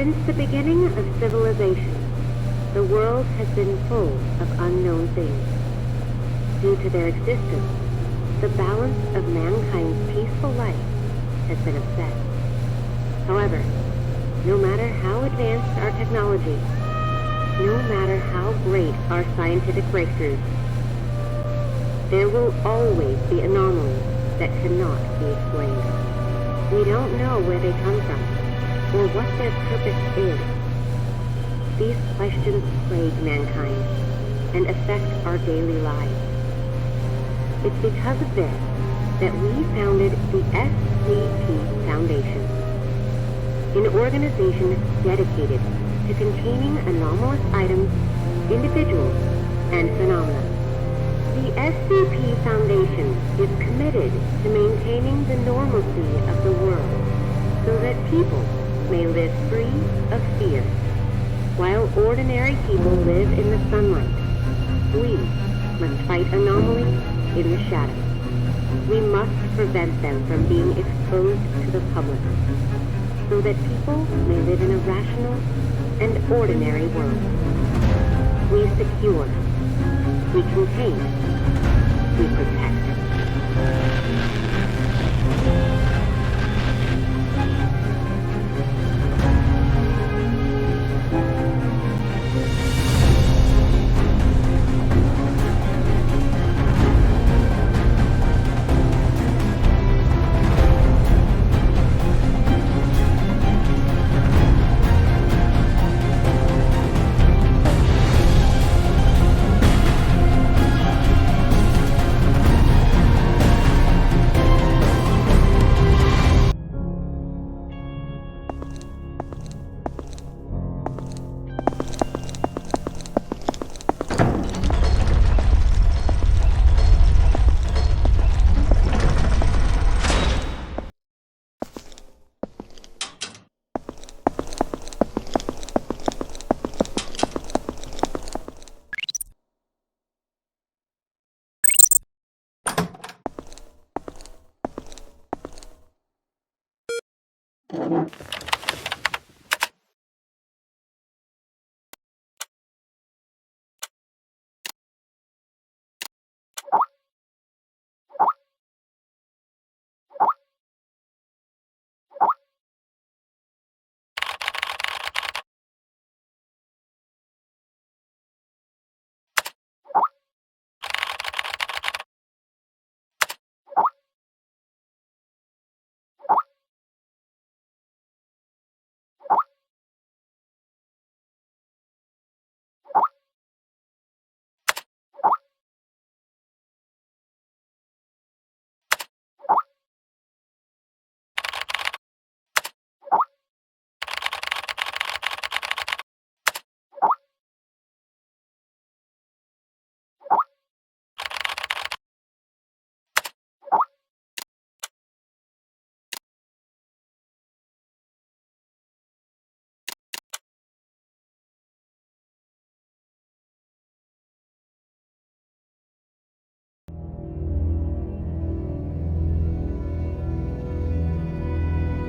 Since the beginning of civilization, the world has been full of unknown things. Due to their existence, the balance of mankind's peaceful life has been upset. However, no matter how advanced our technology, no matter how great our scientific breakthroughs, there will always be anomalies that cannot be explained. We don't know where they come from, or what their purpose is. These questions plague mankind and affect our daily lives. It's because of this that we founded the SCP Foundation, an organization dedicated to containing anomalous items, individuals, and phenomena. The SCP Foundation is committed to maintaining the normalcy of the world so that people may live free of fear. While ordinary people live in the sunlight, we must fight anomalies in the shadows. We must prevent them from being exposed to the public, so that people may live in a rational and ordinary world. We secure, we contain, we protect.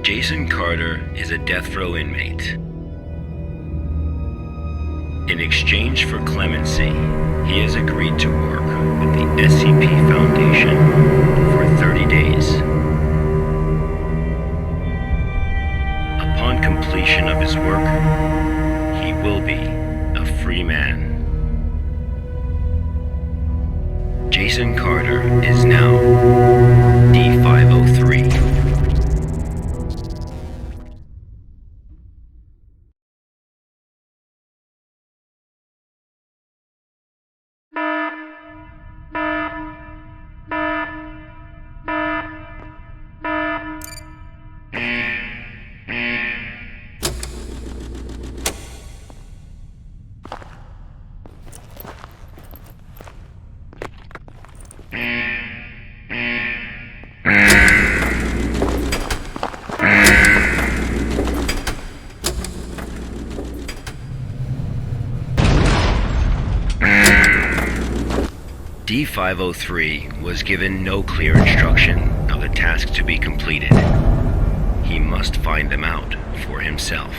Jason Carter is a death row inmate. In exchange for clemency, he has agreed to work with the SCP Foundation for 30 days. Upon completion of his work, he will be a free man. Jason Carter is now D503. D503 was given no clear instruction of the task to be completed. He must find them out for himself.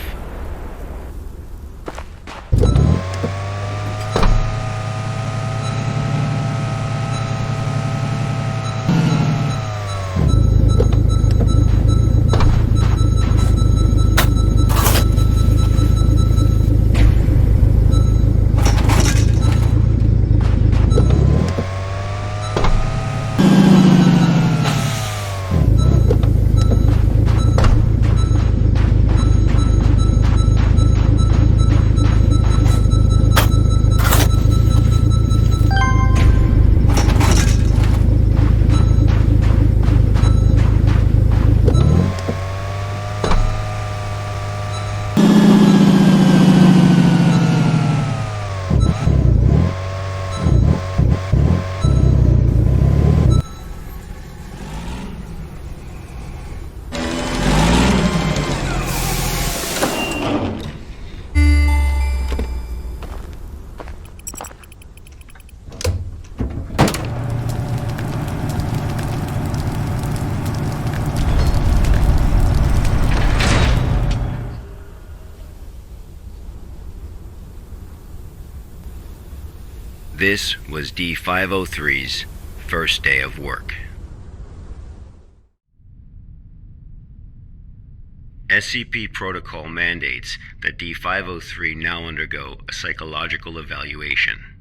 This was D503's first day of work. SCP protocol mandates that D503 now undergo a psychological evaluation.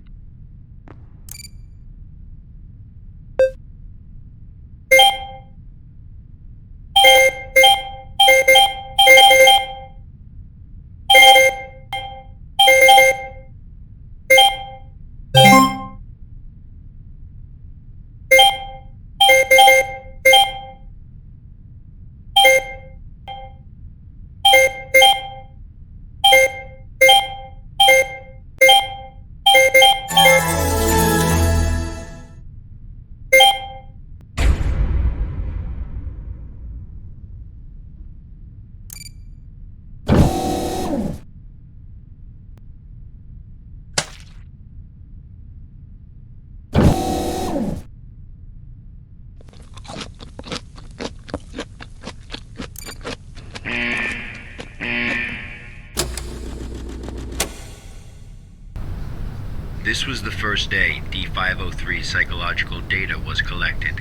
This was the first day D503's psychological data was collected.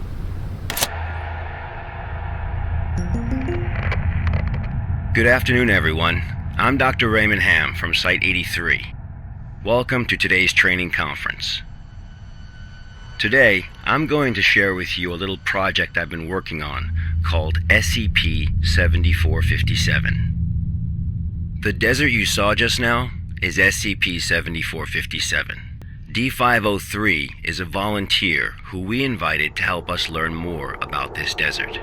Good afternoon, everyone. I'm Dr. Raymond Ham from Site 83. Welcome to today's training conference. Today, I'm going to share with you a little project I've been working on called SCP-7457. The desert you saw just now is SCP-7457. D503 is a volunteer who we invited to help us learn more about this desert.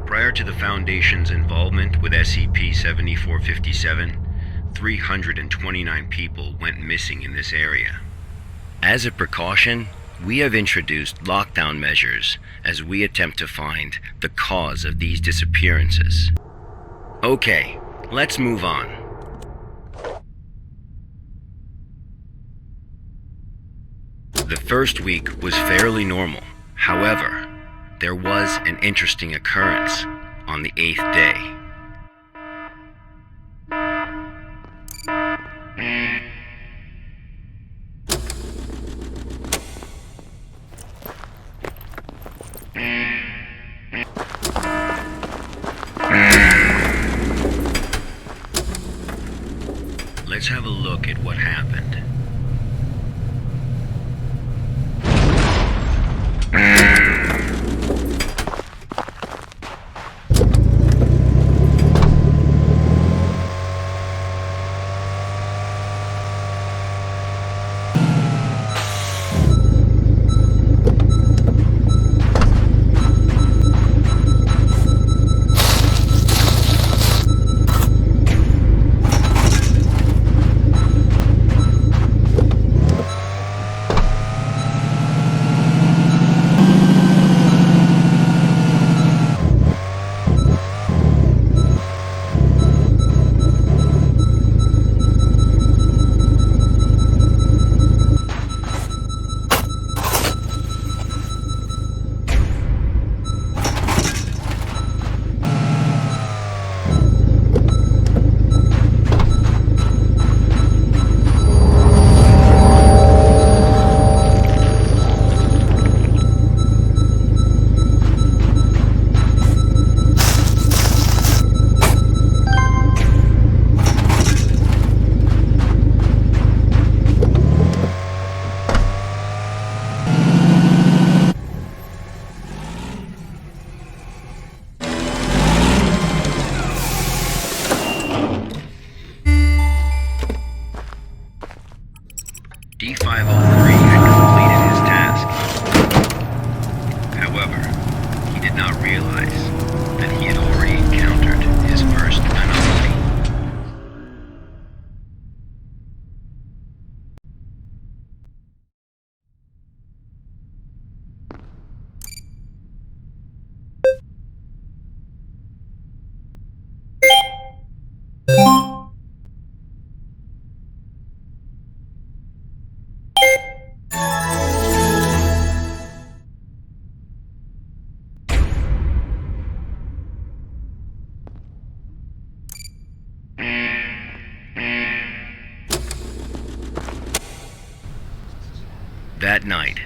Prior to the Foundation's involvement with SCP-7457, 329 people went missing in this area. As a precaution, we have introduced lockdown measures as we attempt to find the cause of these disappearances. Okay, let's move on. The first week was fairly normal. However, there was an interesting occurrence on the 8th day. Let's have a look at what happened. That night,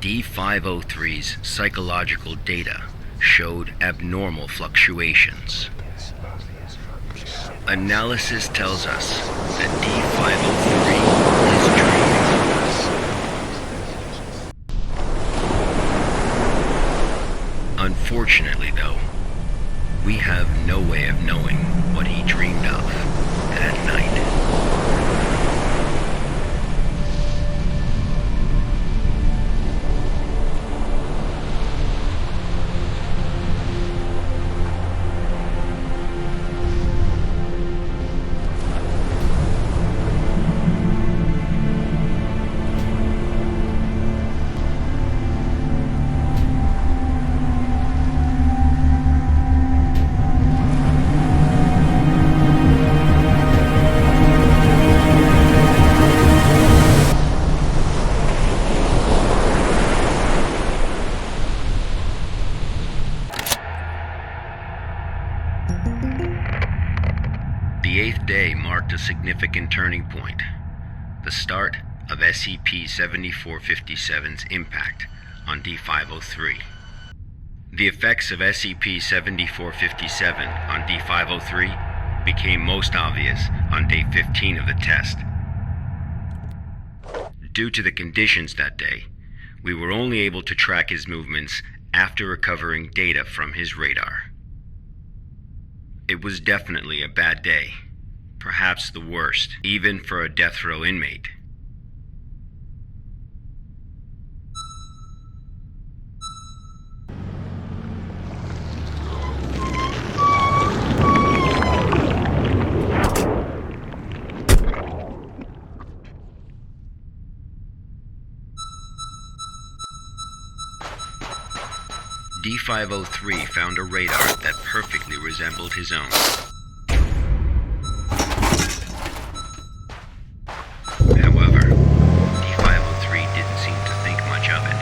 D503's psychological data showed abnormal fluctuations. Analysis tells us that D503 is dreaming. Unfortunately, though, we have no way of knowing what he dreamed of that night. The 8th day marked a significant turning point, the start of SCP-7457's impact on D503. The effects of SCP-7457 on D503 became most obvious on day 15 of the test. Due to the conditions that day, we were only able to track his movements after recovering data from his radar. It was definitely a bad day, perhaps the worst, even for a death row inmate. D503 found a radar that perfectly resembled his own. However, D503 didn't seem to think much of it.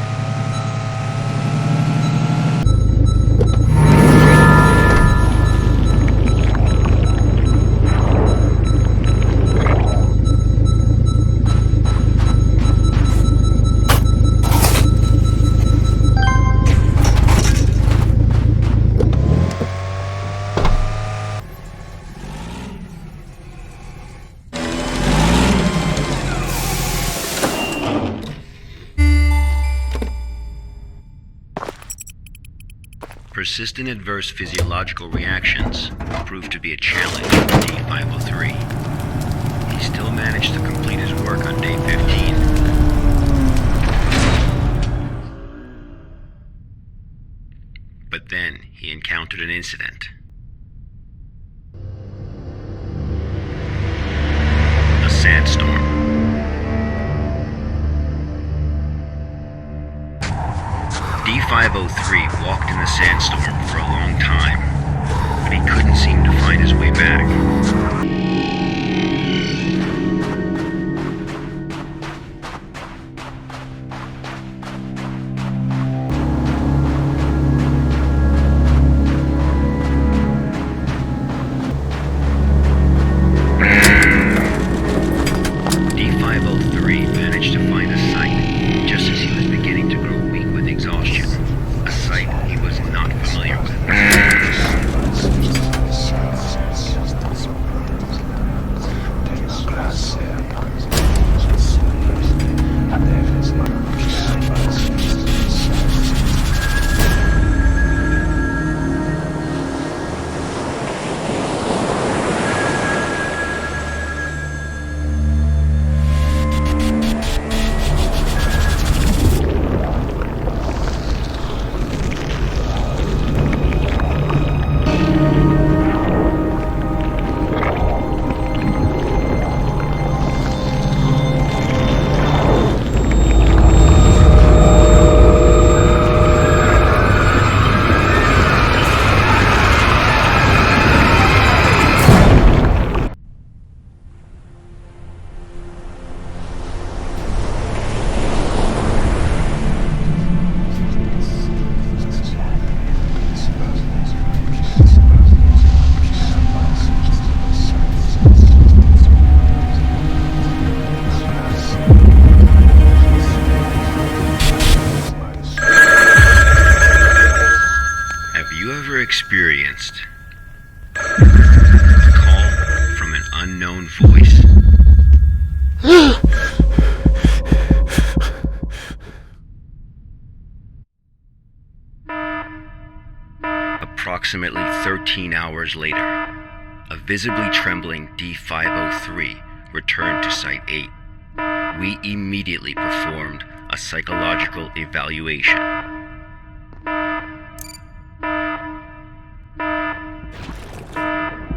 Persistent adverse physiological reactions proved to be a challenge for D503. He still managed to complete his work on day 15. But then he encountered an incident. A sandstorm. D503 walked in the sandstorm for a long time, but he couldn't seem to find his way back. D503 managed to find a site just as he was beginning to grow weak with exhaustion, a sight he was not familiar with. Approximately 13 hours later, a visibly trembling D503 returned to Site 8. We immediately performed a psychological evaluation.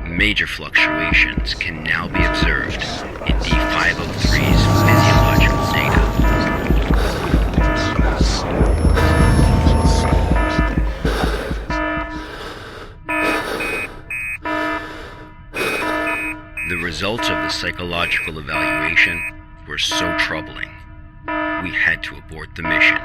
Major fluctuations can now be observed in D503's physiological data. The results of the psychological evaluation were so troubling, we had to abort the mission.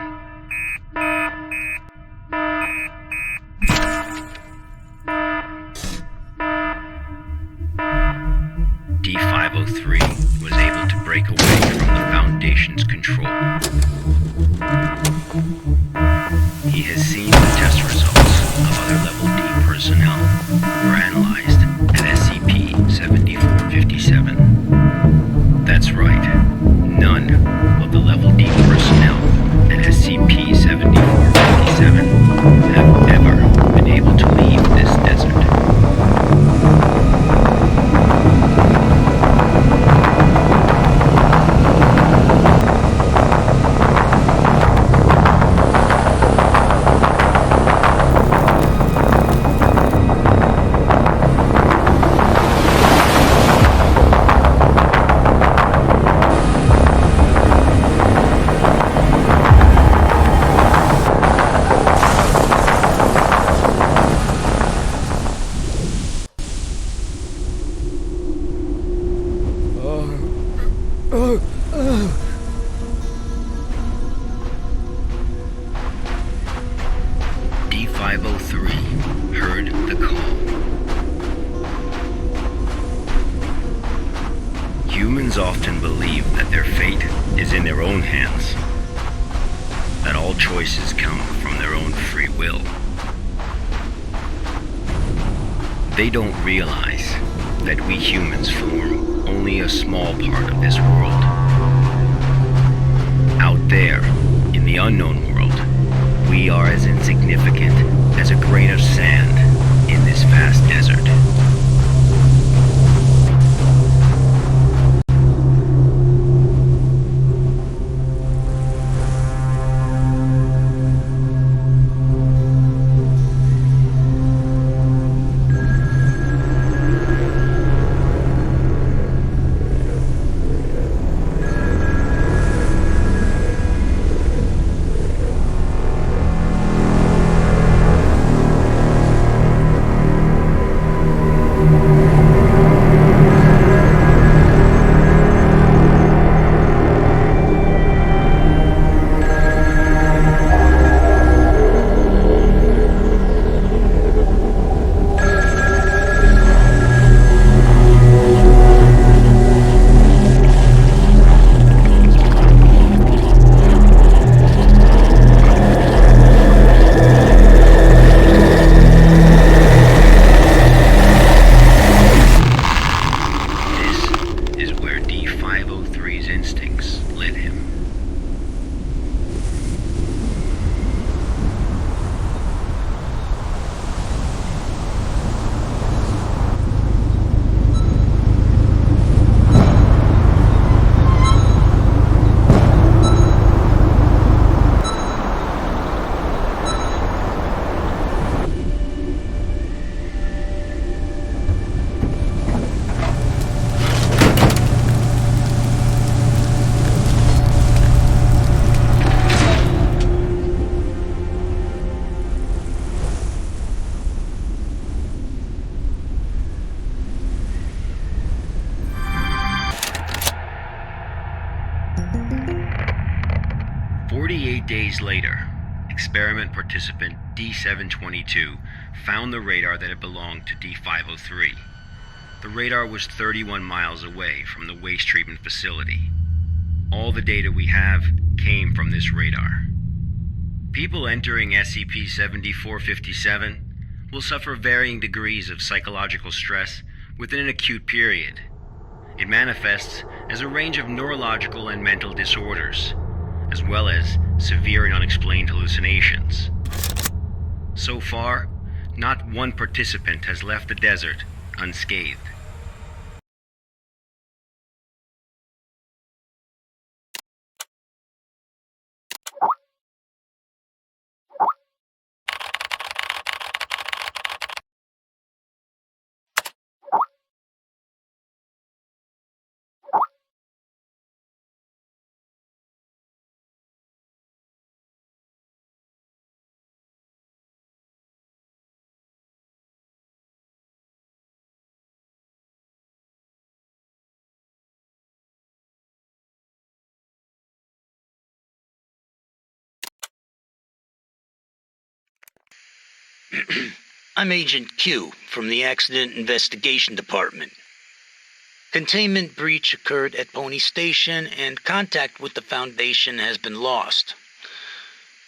D503 was able to break away from the Foundation's control. He has seen the test results of other Level D personnel who were analyzed at SCP-7457. That's right, none of the Level D personnel at SCP-7457 have ever been able to leave this desert. D503 heard the call. Humans often believe that their fate is in their own hands, that all choices come from their own free will. They don't realize that we humans form only a small part of this world. Out there, in the unknown world, we are as insignificant as a grain of sand in this vast desert. Days later, experiment participant D722 found the radar that had belonged to D503. The radar was 31 miles away from the waste treatment facility. All the data we have came from this radar. People entering SCP-7457 will suffer varying degrees of psychological stress within an acute period. It manifests as a range of neurological and mental disorders, as well as severe and unexplained hallucinations. So far, Not one participant has left the desert unscathed. I'm Agent Q from the Accident Investigation Department. Containment breach occurred at Pony Station and contact with the Foundation has been lost.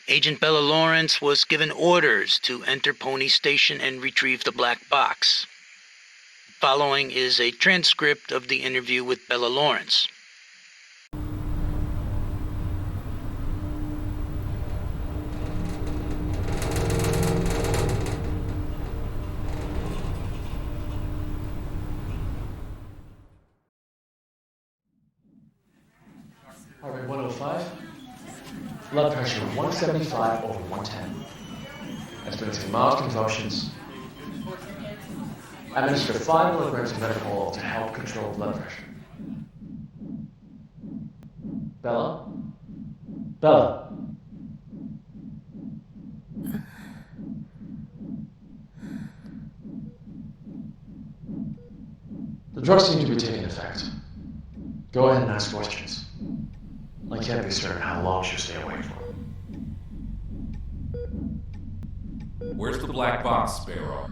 Agent Bella Lawrence was given orders to enter Pony Station and retrieve the black box. Following is a transcript of the interview with Bella Lawrence. Heart rate 105. Blood pressure 175 over 110. Experiencing mild convulsions. Administer 5 milligrams of metacol to help control blood pressure. Bella? Bella? The drugs seem to be taking effect. Go ahead and ask questions. I can't be certain how long she'll stay awake for. Where's the black box, Sparrow?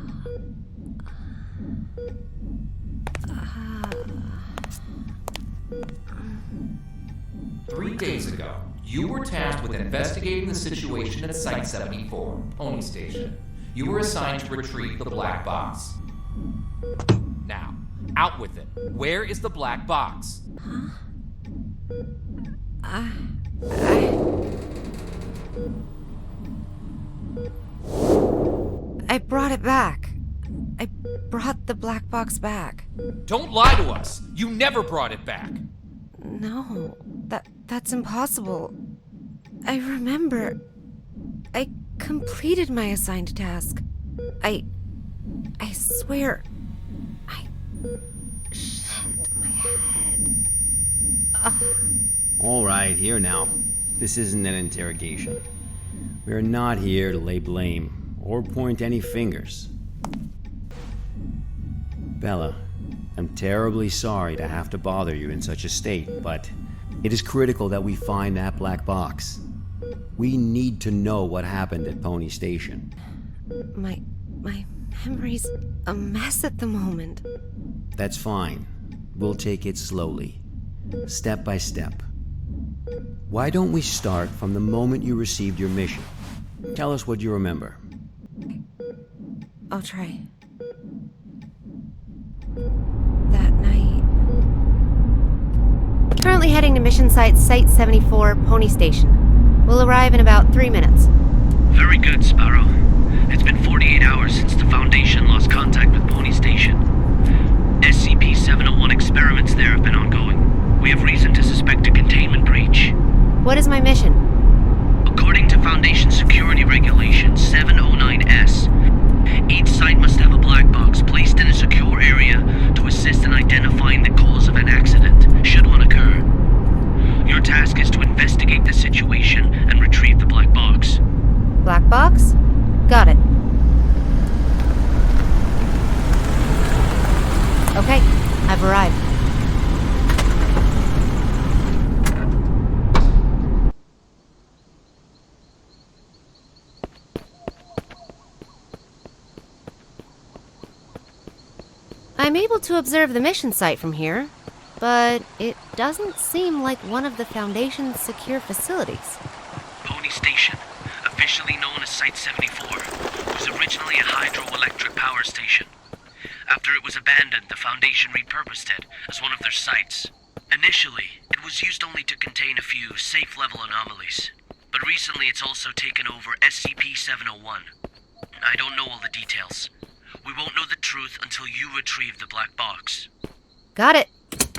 Three days ago, you were tasked with investigating the situation at Site 74, Pony Station. You were assigned to retrieve the black box. Now, out with it. Where is the black box? I brought it back. I brought the black box back. Don't lie to us! You never brought it back! No, that's impossible. I remember. I completed my assigned task. I swear. Shit, my head. All right, here now. This isn't an interrogation. We're not here to lay blame or point any fingers. Bella, I'm terribly sorry to have to bother you in such a state, but it is critical that we find that black box. We need to know what happened at Pony Station. My memory's a mess at the moment. That's fine. We'll take it slowly, step by step. Why don't we start from the moment you received your mission? Tell us what you remember. I'll try. That night. Currently heading to mission site Site 74, Pony Station. We'll arrive in about 3 minutes. Very good, Sparrow. It's been 48 hours since the Foundation lost contact with Pony Station. SCP-701 experiments there have been ongoing. We have reason to suspect a containment breach. What is my mission? According to Foundation Security Regulation 709S, each site must have a black box placed in a secure area to assist in identifying the cause of an accident, should one occur. Your task is to investigate the situation and retrieve the black box. Black box? Got it. Okay, I've arrived. I'm able to observe the mission site from here, but it doesn't seem like one of the Foundation's secure facilities. Pony Station, officially known as Site 74, was originally a hydroelectric power station. After it was abandoned, the Foundation repurposed it as one of their sites. Initially, it was used only to contain a few safe-level anomalies, but recently it's also taken over SCP-701. I don't know all the details. We won't know the truth until you retrieve the black box. Got it.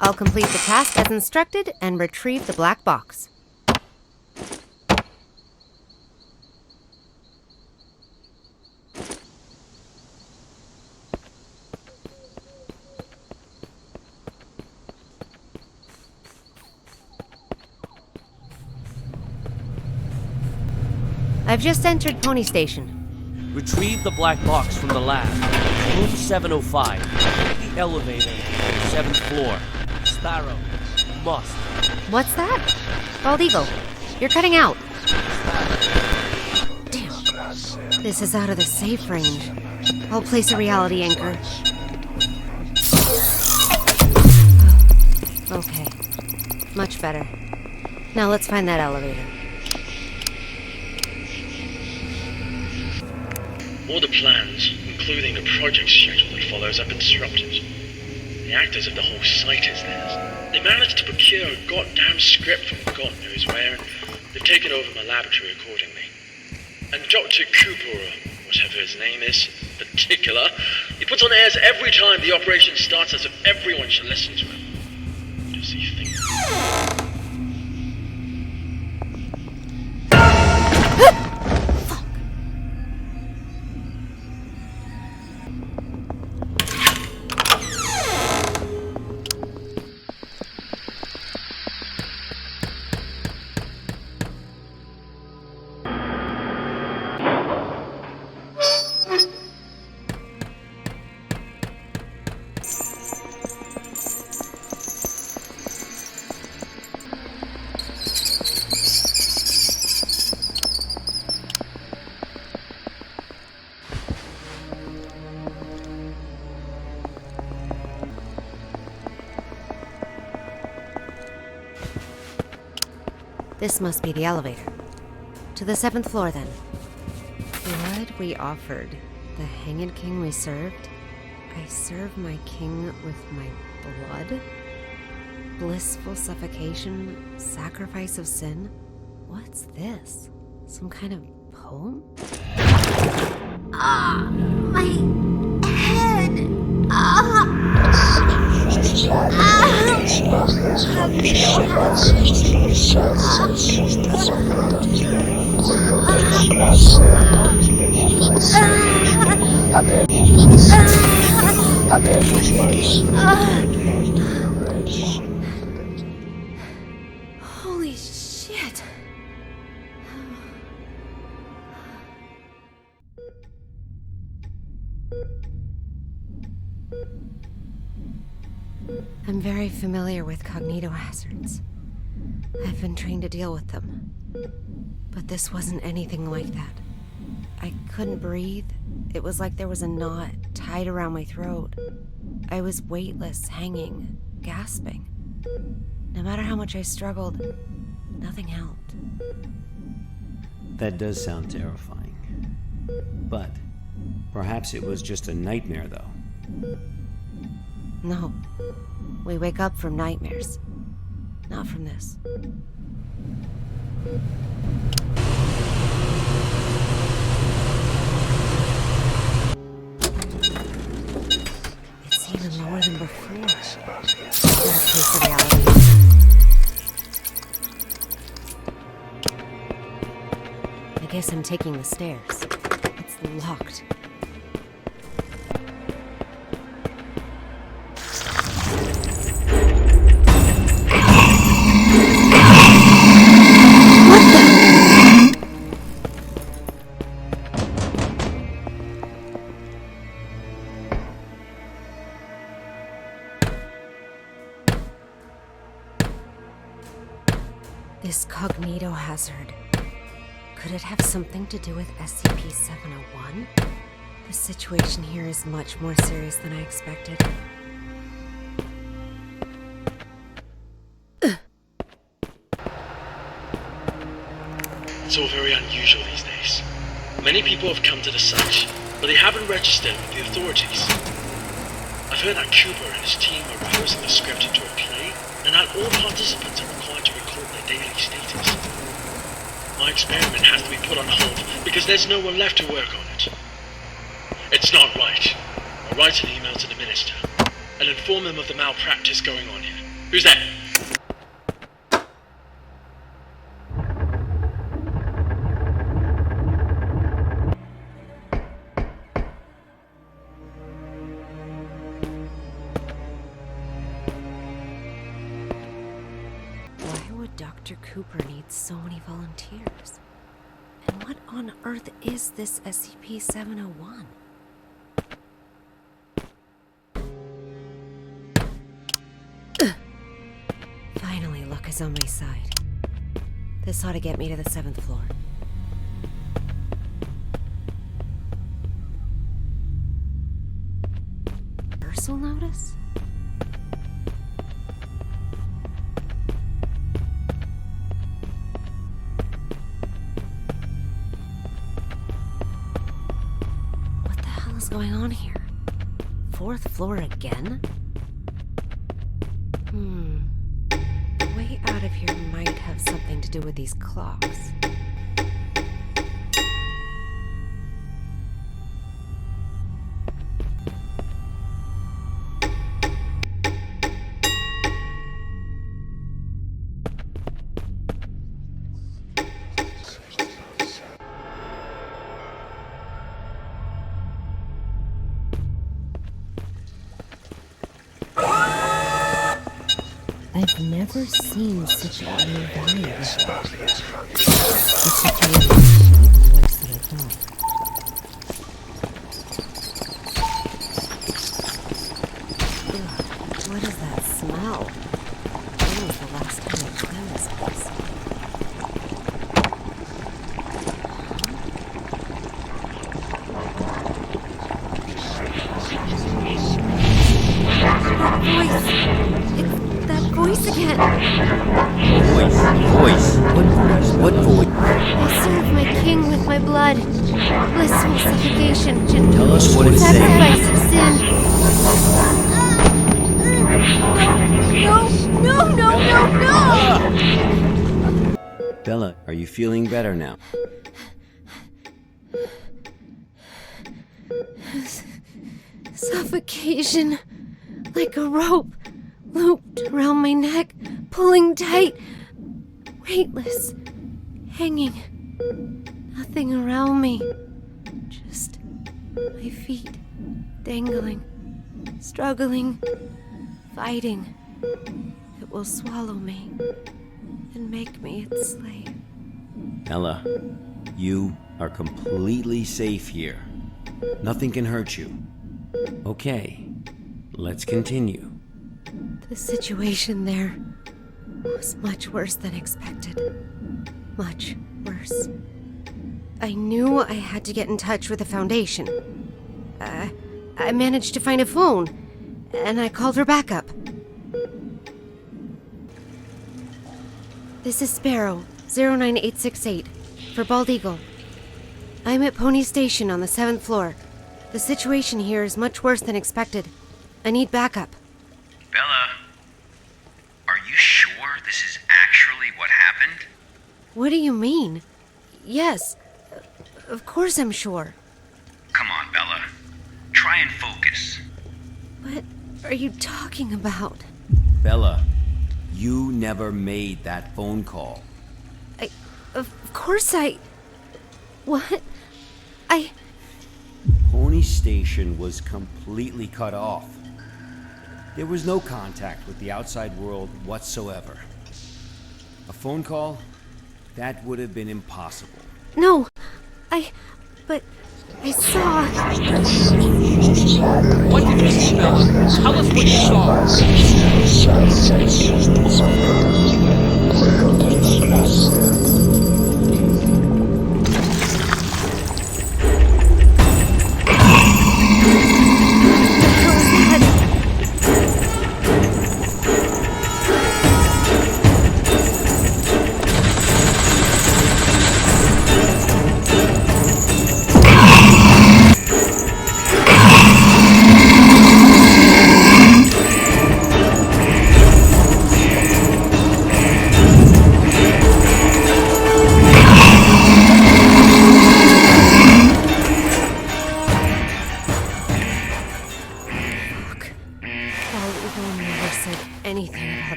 I'll complete the task as instructed and retrieve the black box. I've just entered Pony Station. Retrieve the black box from the lab. Room 705. The elevator. 7th floor. Sparrow. Must. What's that? Bald Eagle, you're cutting out. Damn. This is out of the safe range. I'll place a reality anchor. Oh, okay. Much better. Now let's find that elevator. All the plans, including the project schedule that follows, have been disrupted. The actors of the whole site is theirs. They managed to procure a goddamn script from God knows where, and they've taken over my laboratory accordingly. And Dr. Cooper, or whatever his name is, in particular, he puts on airs every time the operation starts as if everyone should listen to him. What does he think? This must be the elevator. To the 7th floor, then. Blood we offered, the hanged king we served. I serve my king with my blood? Blissful suffocation, sacrifice of sin? What's this? Some kind of poem? My head! Holy shit! I'm very familiar with cognitohazards. I've been trained to deal with them. But this wasn't anything like that. I couldn't breathe. It was like there was a knot tied around my throat. I was weightless, hanging, gasping. No matter how much I struggled, nothing helped. That does sound terrifying. But perhaps it was just a nightmare, though. No. We wake up from nightmares. Not from this. It's even lower than before. What a case of reality. I guess I'm taking the stairs. It's locked. This cognitohazard. Could it have something to do with SCP-701? The situation here is much more serious than I expected. It's all very unusual these days. Many people have come to the site, but they haven't registered with the authorities. I've heard that Cooper and his team are rehearsing the script into a play, and that all participants are required to record their daily status. My experiment has to be put on hold because there's no one left to work on it. It's not right. I'll write an email to the minister and inform him of the malpractice going on here. Who's there? Why would Dr. Cooper need so many volunteers? And what on earth is this SCP-701? Finally, luck is on my side. This ought to get me to the 7th floor. Reversal notice? What the hell is going on here? 4th floor again? The way out of here might have something to do with these clocks. I've never seen such a environment. The situation is worse than I thought. Ugh, what is that smell? When was the last time I cleaned this place? Voice again. Voice? What voice? I serve my king with my blood. Blissful suffocation. Tell us what it's saying. Sacrifice of sin. No! Bella, are you feeling better now? Suffocation. Like a rope. Looped around my neck, pulling tight, weightless, hanging, nothing around me, just my feet dangling, struggling, fighting. It will swallow me and make me its slave. Ella, you are completely safe here. Nothing can hurt you. Okay, let's continue. The situation there was much worse than expected. Much worse. I knew I had to get in touch with the Foundation. I managed to find a phone, and I called for backup. This is Sparrow, 09868, for Bald Eagle. I'm at Pony Station on the 7th floor. The situation here is much worse than expected. I need backup. Bella, are you sure this is actually what happened? What do you mean? Yes, of course I'm sure. Come on, Bella. Try and focus. What are you talking about? Bella, you never made that phone call. Of course What? Pony Station was completely cut off. There was no contact with the outside world whatsoever. A phone call? That would have been impossible. No, but I saw... What did you see, Bella? Tell us what you saw.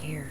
here.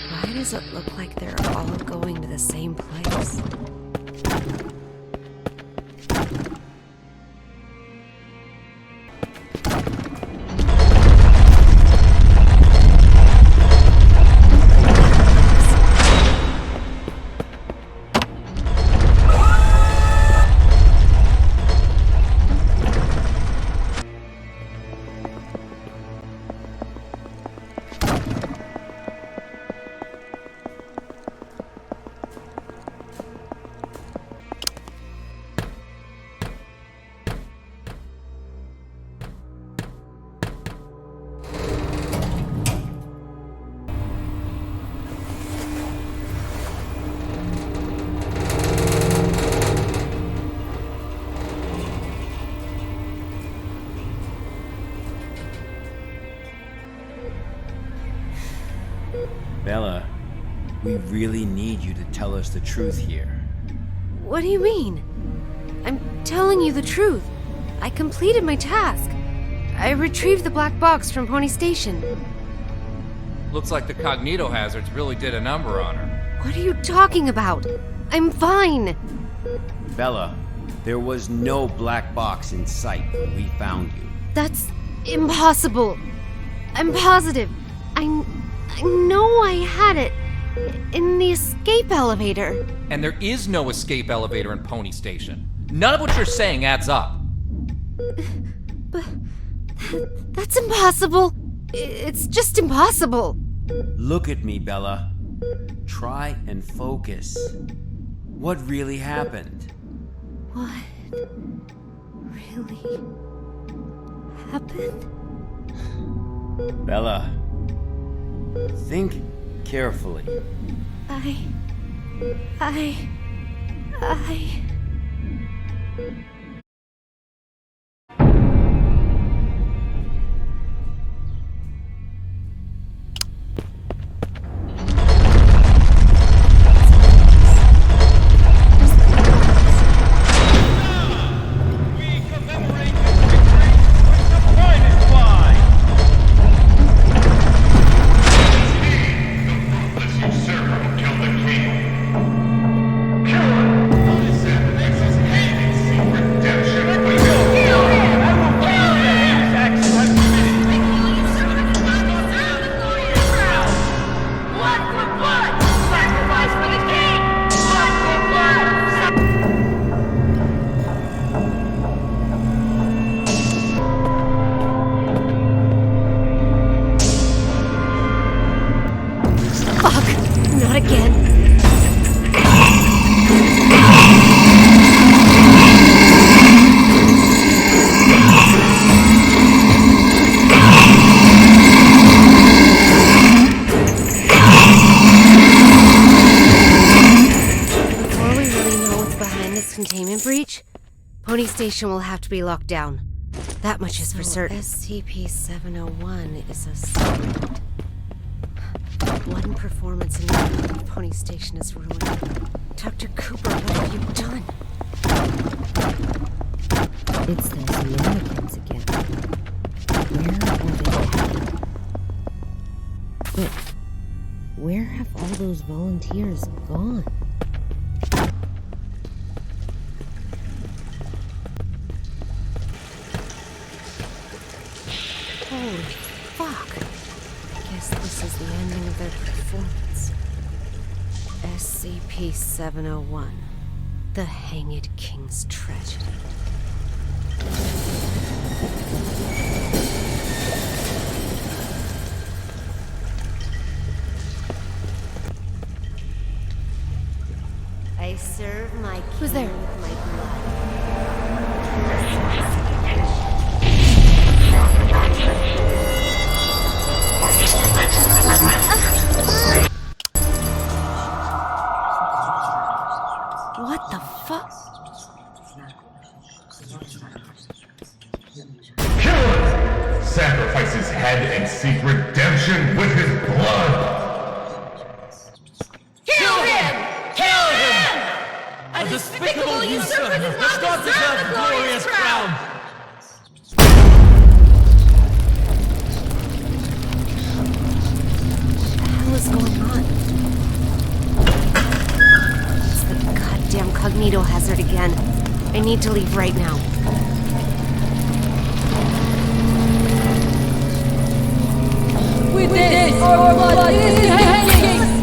Why does it look like they're all going to the same place? Bella, we really need you to tell us the truth here. What do you mean? I'm telling you the truth. I completed my task. I retrieved the black box from Pony Station. Looks like the cognito hazards really did a number on her. What are you talking about? I'm fine. Bella, there was no black box in sight when we found you. That's impossible. I'm positive. I know I had it in the escape elevator. And there is no escape elevator in Pony Station. None of what you're saying adds up. But that's impossible. It's just impossible. Look at me, Bella. Try and focus. What really happened? What really happened? Bella, think carefully. I... Not again. Before we really know what's behind this containment breach, Pony Station will have to be locked down. That much is for certain. SCP-701 is a secret. One performance in the Pony Station is ruined. Dr. Cooper, what have you done? It's those mannequins again. Where are they? But where have all those volunteers gone? Holy fuck. Guess this is the ending of their performance. SCP-701. The Hanged King's Tragedy. I serve my king Who's there? with my blood. What the fuck? Killer sacrifice his head and seek redemption with his blood. Kill him! Kill him! A despicable usurper does not deserve the glorious crown! What is going on? It's the goddamn cognito hazard again. I need to leave right now. With this, our blood is hanging!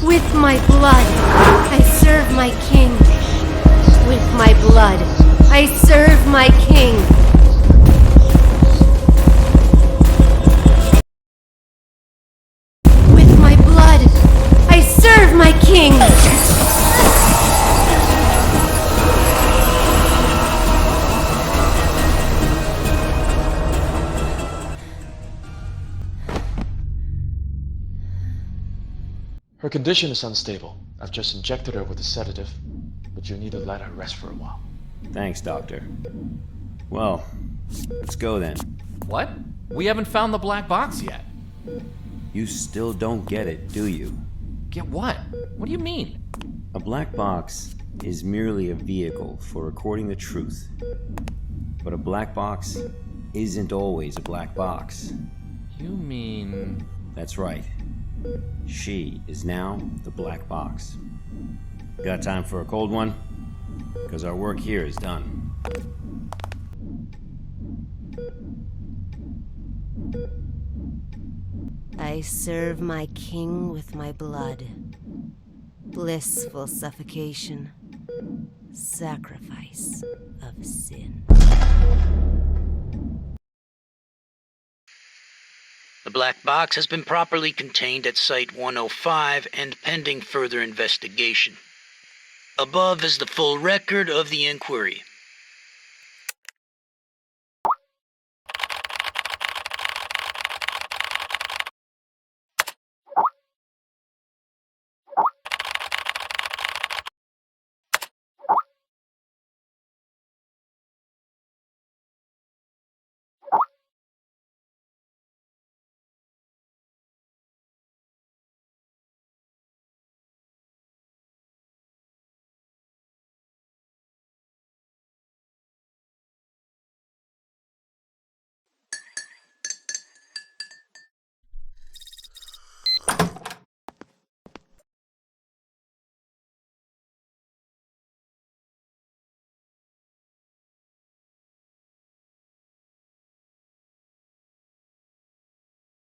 With my blood, I serve my king. With my blood, I serve my king. With my blood, I serve my king. Her condition is unstable. I've just injected her with a sedative, but you need to let her rest for a while. Thanks, Doctor. Well, let's go then. What? We haven't found the black box yet. You still don't get it, do you? Get what? What do you mean? A black box is merely a vehicle for recording the truth. But a black box isn't always a black box. You mean... That's right. She is now the black box. Got time for a cold one? Because our work here is done. I serve my king with my blood. Blissful suffocation. Sacrifice of sin. The black box has been properly contained at Site-105 and pending further investigation. Above is the full record of the inquiry.